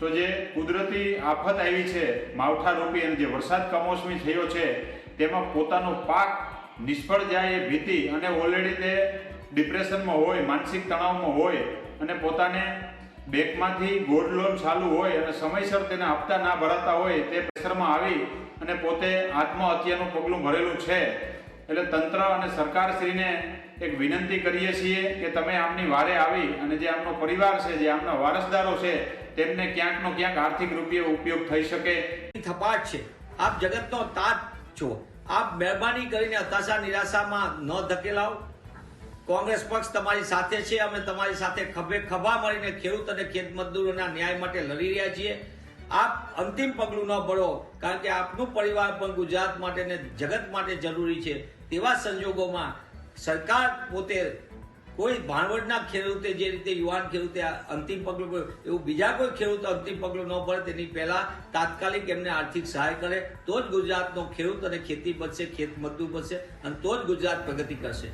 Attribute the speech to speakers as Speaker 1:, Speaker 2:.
Speaker 1: તો જે કુદરતી આફત આવી છે માવઠારૂપી અને જે વરસાદ કમોસમી થયો છે તેમાં પોતાનો પાક નિષ્ફળ જાય એ ભીતિ અને ઓલરેડી તે ડિપ્રેશનમાં હોય, માનસિક તણાવમાં હોય અને પોતાને બેંકમાંથી ગોલ્ડ લોન ચાલુ હોય અને સમયસર તેના હપ્તા ના ભરાતા હોય તે પ્રેશરમાં આવી અને પોતે આત્મહત્યાનું પગલું ભરેલું છે. એટલે તંત્ર અને સરકારશ્રીને એક વિનંતી કરીએ છીએ કે તમે આમની વારે આવી અને જે આમનો પરિવાર છે, જે આમના વારસદારો છે, તેમને ક્યાંકનો ક્યાંક આર્થિક રૂપિયો ઉપયોગ થઈ શકે.
Speaker 2: થપાટ છે. આપ જગતનો તાત છો. આપ મહેરબાની કરીને હતાશા નિરાશામાં ન ધકેલાવ. કોંગ્રેસ પક્ષ તમારી સાથે છે. અમે તમારી સાથે ખભે ખભા મળીને ખેડૂત અને ખેત મજદૂરોના ન્યાય માટે લડી રહ્યા છીએ. આપ અંતિમ પગલું ન ભરો, કારણ કે આપનું પરિવાર પણ ગુજરાત માટે ને જગત માટે જરૂરી છે. તેવા સંજોગોમાં સરકાર પોતે કોઈ ભાણવડના ખેડૂતે જે રીતે યુવાન ખેડૂતે અંતિમ પગલું ભર્યું એવું બીજા કોઈ ખેડૂત અંતિમ પગલું ન ભરે તેની પહેલા તાત્કાલિક એમને આર્થિક સહાય કરે તો જ ગુજરાતનો ખેડૂત અને ખેતી બચશે, ખેત મજદૂર બચશે અને તો જ ગુજરાત પ્રગતિ કરશે.